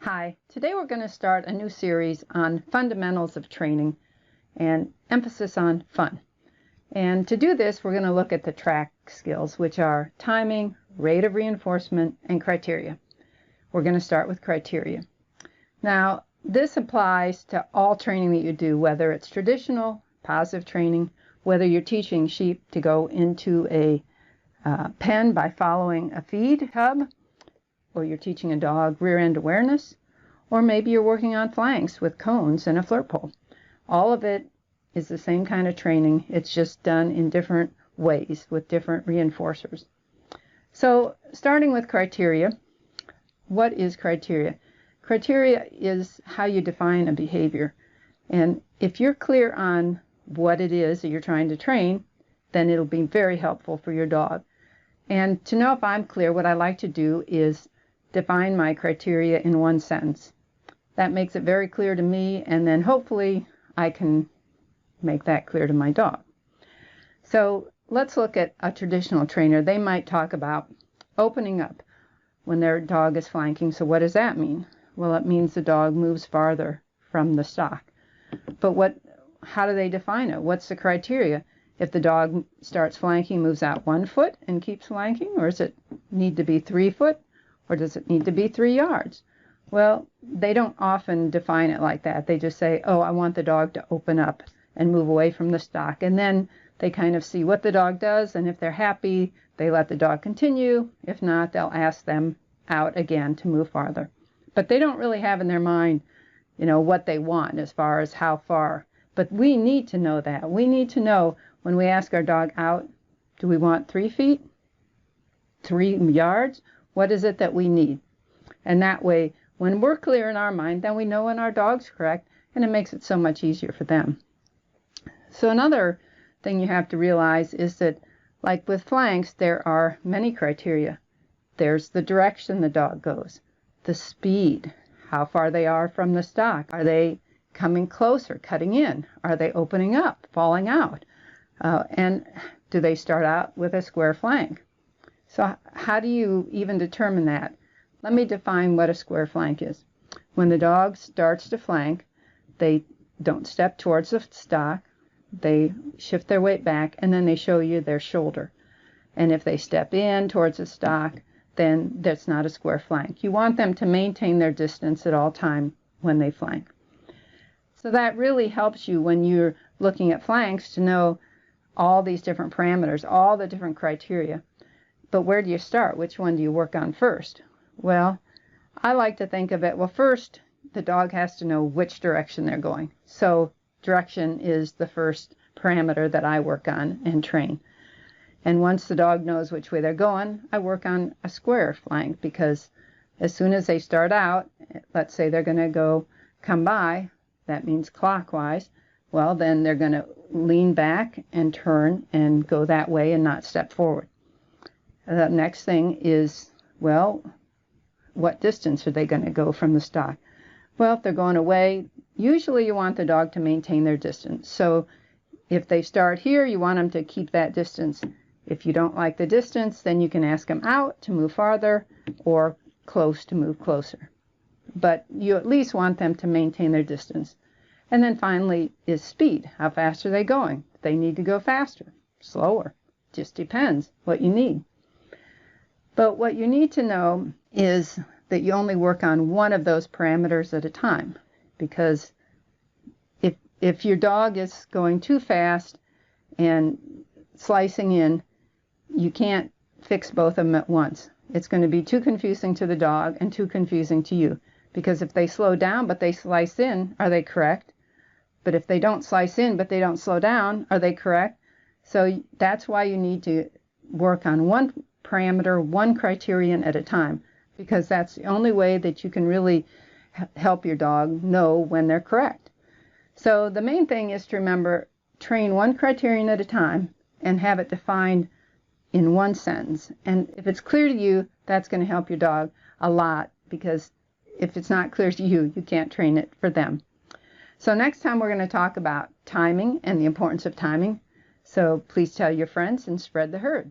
Hi, today we're going to start a new series on fundamentals of training and emphasis on fun. And to do this, we're going to look at the TRaC skills, which are timing, rate of reinforcement, and criteria. We're going to start with criteria. Now, this applies to all training that you do, whether it's traditional, positive training, whether you're teaching sheep to go into a pen by following a feed tub, or you're teaching a dog rear end awareness, or maybe you're working on flanks with cones and a flirt pole. All of it is the same kind of training. It's just done in different ways with different reinforcers. So starting with criteria, what is criteria? Criteria is how you define a behavior. And if you're clear on what it is that you're trying to train, then it'll be very helpful for your dog. And to know if I'm clear, what I like to do is define my criteria in one sentence. That makes it very clear to me, and then hopefully I can make that clear to my dog. So let's look at a traditional trainer. They might talk about opening up when their dog is flanking. So what does that mean? Well, it means the dog moves farther from the stock. But how do they define it? What's the criteria? If the dog starts flanking, moves out 1 foot and keeps flanking, or does it need to be 3 foot? Or does it need to be 3 yards? Well, they don't often define it like that. They just say, oh, I want the dog to open up and move away from the stock. And then they kind of see what the dog does, and if they're happy, they let the dog continue. If not, they'll ask them out again to move farther. But they don't really have in their mind, what they want as far as how far. But we need to know that. We need to know when we ask our dog out, do we want 3 feet? 3 yards? What is it that we need? And that way, when we're clear in our mind, then we know when our dog's correct, and it makes it so much easier for them. So another thing you have to realize is that, like with flanks, there are many criteria. There's the direction the dog goes, the speed, how far they are from the stock. Are they coming closer, cutting in? Are they opening up, falling out? And do they start out with a square flank? So how do you even determine that? Let me define what a square flank is. When the dog starts to flank, they don't step towards the stock, they shift their weight back, and then they show you their shoulder. And if they step in towards the stock, then that's not a square flank. You want them to maintain their distance at all time when they flank. So that really helps you when you're looking at flanks to know all these different parameters, all the different criteria. But where do you start? Which one do you work on first? Well, I like to think of it, first, the dog has to know which direction they're going. So direction is the first parameter that I work on and train. And once the dog knows which way they're going, I work on a square flank, because as soon as they start out, let's say they're going to come by, that means clockwise, well, then they're going to lean back and turn and go that way and not step forward. The next thing is, well, what distance are they going to go from the stock? Well, if they're going away, usually you want the dog to maintain their distance. So if they start here, you want them to keep that distance. If you don't like the distance, then you can ask them out to move farther or close to move closer. But you at least want them to maintain their distance. And then finally is speed. How fast are they going? They need to go faster, slower. Just depends what you need. But what you need to know is that you only work on one of those parameters at a time, because if your dog is going too fast and slicing in, you can't fix both of them at once. It's going to be too confusing to the dog and too confusing to you, because if they slow down but they slice in, are they correct? But if they don't slice in but they don't slow down, are they correct? So that's why you need to work on one parameter, one criterion at a time, because that's the only way that you can really help your dog know when they're correct. So the main thing is to remember, train one criterion at a time and have it defined in one sentence. And if it's clear to you, that's going to help your dog a lot, because if it's not clear to you, you can't train it for them. So next time we're going to talk about timing and the importance of timing. So please tell your friends and spread the herd.